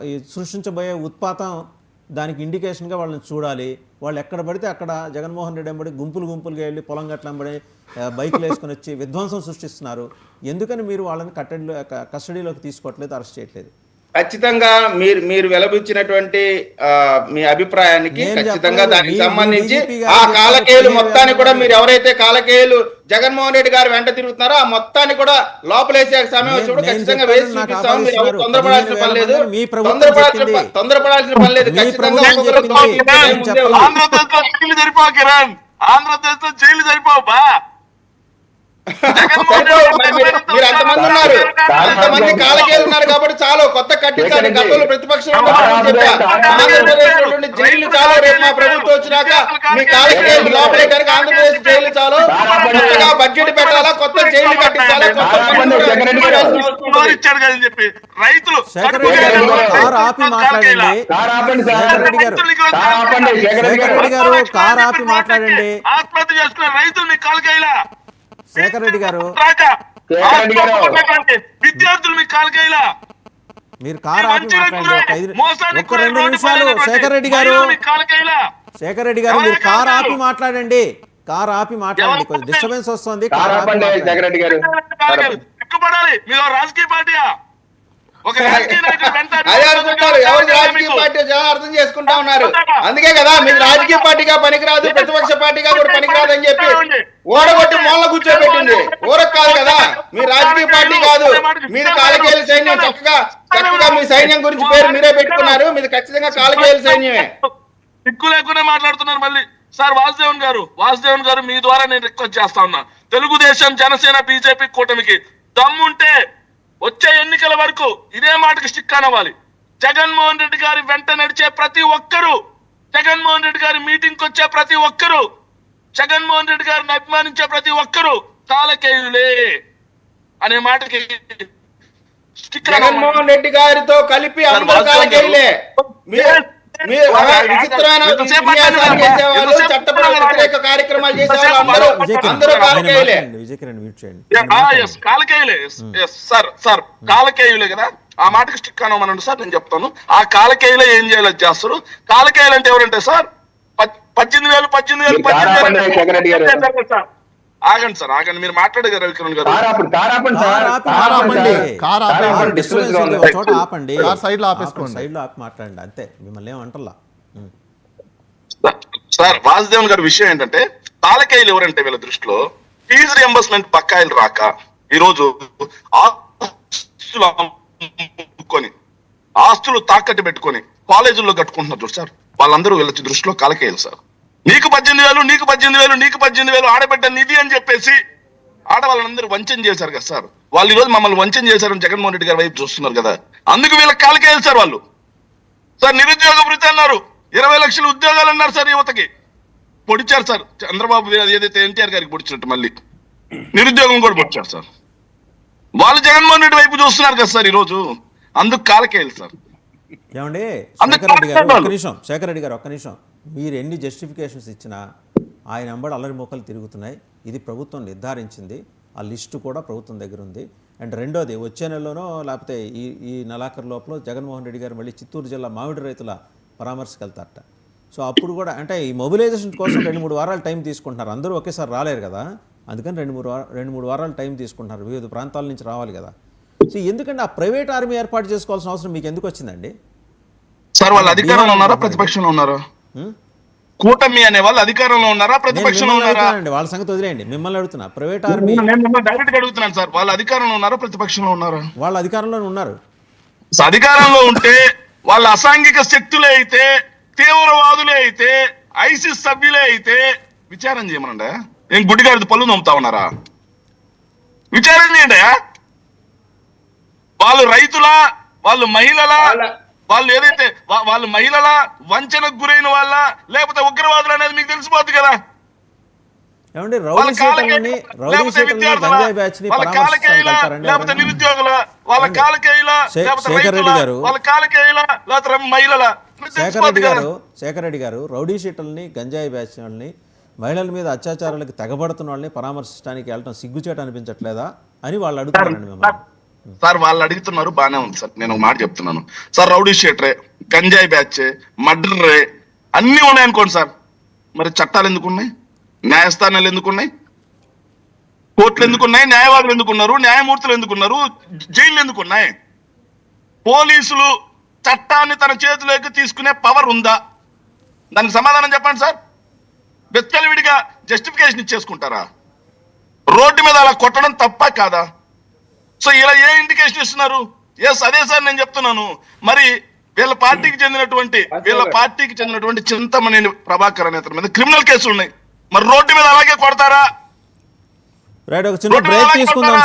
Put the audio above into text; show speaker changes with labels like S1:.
S1: ఈ సృష్టించబోయే ఉత్పాతం దానికి ఇండికేషన్గా వాళ్ళని చూడాలి. వాళ్ళు ఎక్కడ పడితే అక్కడ జగన్మోహన్ రెడ్డి వెంబడి గుంపులుగా వెళ్ళి పొలం గట్ల వెంబడి బైకులు వేసుకొని వచ్చి విధ్వంసం సృష్టిస్తున్నారు. ఎందుకని మీరు వాళ్ళని కస్టడీలోకి తీసుకోవట్లేదు, అరెస్ట్ చేయట్లేదు?
S2: ఖచ్చితంగా మీరు వెలబుచ్చినటువంటి మీ అభిప్రాయానికి ఖచ్చితంగా దానికి సంబంధించి ఆ కాలకేయులు మొత్తాన్ని కూడా మీరు ఎవరైతే కాలకేయులు జగన్మోహన్ రెడ్డి గారు వెంట తిరుగుతున్నారో ఆ మొత్తాన్ని కూడా లోపలేసే సమయం వచ్చినప్పుడు ఖచ్చితంగా వేసి చూపిస్తాం. మీరు ఎవరు తొందరపడాల్సిన పని లేదు, తొందరపడాల్సిన పని లేదు. ఖచ్చితంగా
S3: ఆంధ్రప్రదేశ్ లో జైలు సరిపోవా?
S2: మీరు అంతమంది ఉన్నారు, అంతమంది కాలకేయులు ఉన్నారు కాబట్టి చాలు. కొత్త కట్టించాలి. గతంలో ప్రతిపక్షంలో ఆంధ్రప్రదేశ్ లో జైలు చాలు. రేపు మా ప్రభుత్వం వచ్చినాక మీ కాలకేయులు లోపలే కనుక ఆంధ్రప్రదేశ్ జైలు చాలు. కొత్తగా బడ్జెట్ పెట్టాలా, కొత్త జైలు కట్టించాలా, కొత్త
S3: ఇచ్చాడు కదని చెప్పి రైతులు ఆత్మహత్య చేసుకున్న రైతులు మీ కాలకేయులా?
S1: శేఖర్ రెడ్డి గారు,
S3: విద్యార్థులు మీ కాలకేయులా?
S1: మీరు కారు ఆపి మాట్లాడండి. ఒక్క 2 నిమిషాలు. శేఖర్ రెడ్డి గారు, మీరు కారు ఆపి మాట్లాడండి. కారు ఆపి మాట్లాడండి, కొంచెం డిస్టర్బెన్స్ వస్తుంది.
S3: ఎక్కుపడాలి. మీరు రాజకీయ పార్టీయా?
S2: రాజకీయ పార్టీ అర్థం చేసుకుంటా ఉన్నారు. అందుకే కదా మీరు రాజకీయ పార్టీగా పనికిరాదు, ప్రతిపక్ష పార్టీగా కూడా పనికిరాదు అని చెప్పి ఓడగొట్టి మూల కూర్చోబెట్టింది. ఊరకు కాదు కదా, మీరు రాజకీయ పార్టీ కాదు. మీరు కాలకేయుల సైన్యం. చక్కగా మీ సైన్యం గురించి పేరు మీరే పెట్టుకున్నారు. మీరు ఖచ్చితంగా కాలకేయుల సైన్యమే.
S3: సిగ్గు లేకుండా మాట్లాడుతున్నారు మళ్ళీ. సార్ వాసుదేవన్ గారు మీ ద్వారా నేను రిక్వెస్ట్ చేస్తా ఉన్నా, తెలుగుదేశం, జనసేన, బీజేపీ కూటమికి దమ్ముంటే వచ్చే ఎన్నికల వరకు ఇదే మాటకి స్టిక్ అవ్వాలి. జగన్మోహన్ రెడ్డి గారి వెంట నడిచే ప్రతి ఒక్కరూ, జగన్మోహన్ రెడ్డి గారి మీటింగ్ వచ్చే ప్రతి ఒక్కరూ, జగన్మోహన్ రెడ్డి గారిని అభిమానించే ప్రతి ఒక్కరూ కాలకేయులే అనే మాటకి స్టిక్.
S2: జగన్మోహన్ రెడ్డి గారితో కలిపి అందరూ కాలకేయులే. విచిత్రమైన చట్టపరమైన వ్యతిరేక కార్యక్రమాలు చేసేవాళ్ళు అందరూ కాలకేయులే.
S3: కాలకేయులే కదా, ఆ మాటకి స్టిక్ అనమనండి సార్. నేను చెప్తాను, ఆ కాలకేయులే ఏం చేయాలి చేస్తారు. కాలకేయులు అంటే ఎవరంటే సార్ 18,000 ఆగండి సార్, ఆగండి. మీరు మాట్లాడగారు రవికిరణ్ గారు.
S1: మాట్లాడండి అంతే, మిమ్మల్ని ఏమంటలా.
S3: సార్ వాసుదేవన్ గారి విషయం ఏంటంటే, కాలకేయులు ఎవరంటే వీళ్ళ దృష్టిలో ఫీజు రియంబర్స్మెంట్ బకాయిలు రాక ఈరోజు ఆస్తులు తాకట్టు పెట్టుకొని కాలేజీల్లో కట్టుకుంటున్నారు చూడు సార్, వాళ్ళందరూ వీళ్ళ దృష్టిలో కాలకేయులు సార్. నీకు 18,000 ఆడబిడ్డ నిధి అని చెప్పేసి ఆడవాళ్ళందరూ వంచన చేశారు కదా సార్. వాళ్ళు ఈరోజు మమ్మల్ని వంచన చేశారని జగన్మోహన్ రెడ్డి గారి వైపు చూస్తున్నారు కదా, అందుకు వీళ్ళకి కాలకేయులు సార్ వాళ్ళు. సార్ నిరుద్యోగ భృతి అన్నారు, 20 లక్షల ఉద్యోగాలు అన్నారు సార్. యువతకి పొడిచారు సార్ చంద్రబాబు, ఏదైతే ఎన్టీఆర్ గారికి పొడిచినట్టు మళ్ళీ నిరుద్యోగం కూడా పొడిచారు సార్. వాళ్ళు జగన్మోహన్ రెడ్డి వైపు చూస్తున్నారు కదా సార్ ఈరోజు, అందుకు కాలకేయులు సార్.
S1: ఏమండి శేఖర్ రెడ్డి గారు, ఒక్క నిమిషం. మీరు ఎన్ని జస్టిఫికేషన్స్ ఇచ్చినా ఆయన వెంబడి అల్లరి మోకలు తిరుగుతున్నాయి. ఇది ప్రభుత్వం నిర్ధారించింది, ఆ లిస్టు కూడా ప్రభుత్వం దగ్గర ఉంది. అండ్ రెండోది, వచ్చే నెలలోనో లేకపోతే ఈ నెలాఖరు లోపల జగన్మోహన్ రెడ్డి గారు మళ్ళీ చిత్తూరు జిల్లా మామిడి రైతుల పరామర్శకు వెళ్తారట. సో అప్పుడు కూడా అంటే ఈ మొబిలైజేషన్ కోసం 2-3 వారాలు టైం తీసుకుంటున్నారు. అందరూ ఒకేసారి రాలేరు కదా, అందుకని 2-3 వారాలు టైం తీసుకుంటున్నారు. వివిధ ప్రాంతాల నుంచి రావాలి కదా. సో ఎందుకంటే ఆ ప్రైవేట్ ఆర్మీ ఏర్పాటు చేసుకోవాల్సిన అవసరం మీకు ఎందుకు వచ్చిందండి?
S3: సార్ వాళ్ళు అధికారంలో ఉన్నారా, ప్రతిపక్షంలో ఉన్నారా? కూటమి అనే వాళ్ళు అధికారంలో ఉన్నారా, ప్రతిపక్షంలో ఉన్నారా?
S1: వాళ్ళ సంగతి వదిలేయండి, మిమ్మల్ని అడుగుతున్నా. ప్రైవేట్ ఆర్మీ
S3: డైరెక్ట్ అడుగుతున్నాను సార్, వాళ్ళు అధికారంలో ఉన్నారా, ప్రతిపక్షంలో ఉన్నారా?
S1: వాళ్ళు అధికారంలో ఉన్నారు.
S3: అధికారంలో ఉంటే వాళ్ళ అసాంఘిక శక్తులే అయితే, తీవ్రవాదులే అయితే, ఐసిస్ సభ్యులే అయితే విచారణ చేయమనండి. ఏం గుడ్డిగాడి పళ్ళు నమ్ముతా ఉన్నారా? విచారణ చేయండి. వాళ్ళు రైతుల, వాళ్ళు మహిళల, వాళ్ళు ఏదైతే వాళ్ళు మహిళల వంచనకు గురైన వాళ్ళ లేకపోతే ఉగ్రవాదులు అనేది మీకు తెలిసిపోద్ది కదా. లేకపోతే నిరుద్యోగుల, వాళ్ళ కాలకేయుల, వాళ్ళ కాలకేయుల, లేకపోతే మహిళల.
S1: శేఖర్ రెడ్డి గారు రౌడీ షీటల్ని, గంజాయి బ్యాచ్ వాళ్ళని, మహిళల మీద అత్యాచారాలకు తెగబడుతున్న వాళ్ళని పరామర్శించడానికి వెళ్ళటం సిగ్గుచేట అనిపించట్లేదా అని వాళ్ళు అడుగుతారండి మిమ్మల్ని.
S3: సార్ వాళ్ళు అడుగుతున్నారు, బానే ఉంది సార్. నేను ఒక మాట చెప్తున్నాను సార్, రౌడీ షీటరే, గంజాయి బ్యాచ్, మర్డరే అన్ని ఉన్నాయి అనుకోండి సార్. మరి చట్టాలు ఎందుకున్నాయి? న్యాయస్థానాలు ఎందుకున్నాయి? కోర్టులు ఎందుకున్నాయి? న్యాయవాదులు ఎందుకున్నారు? న్యాయమూర్తులు ఎందుకున్నారు? జైళ్ళు ఎందుకున్నాయి? పోలీసులు చట్టాన్ని తన చేతిలోకి తీసుకునే పవర్ ఉందా? దానికి సమాధానం చెప్పండి సార్. విచ్చలవిడిగా జస్టిఫికేషన్ ఇచ్చేసుకుంటారా? రోడ్డు మీద అలా కొట్టడం తప్ప కాదా? సో ఇలా ఏ ఇండికేషన్ ఇస్తున్నారు? ఎస్, అదే సార్ నేను చెప్తున్నాను. మరి వీళ్ళ పార్టీకి చెందినటువంటి చింతమనేని ప్రభాకర్ అనే అతని మీద క్రిమినల్ కేసులు ఉన్నాయి. మరి రోడ్డు మీద అలాగే కొడతారా?
S1: రైట్, ఒక చిన్న బ్రేక్ తీసుకుందాం.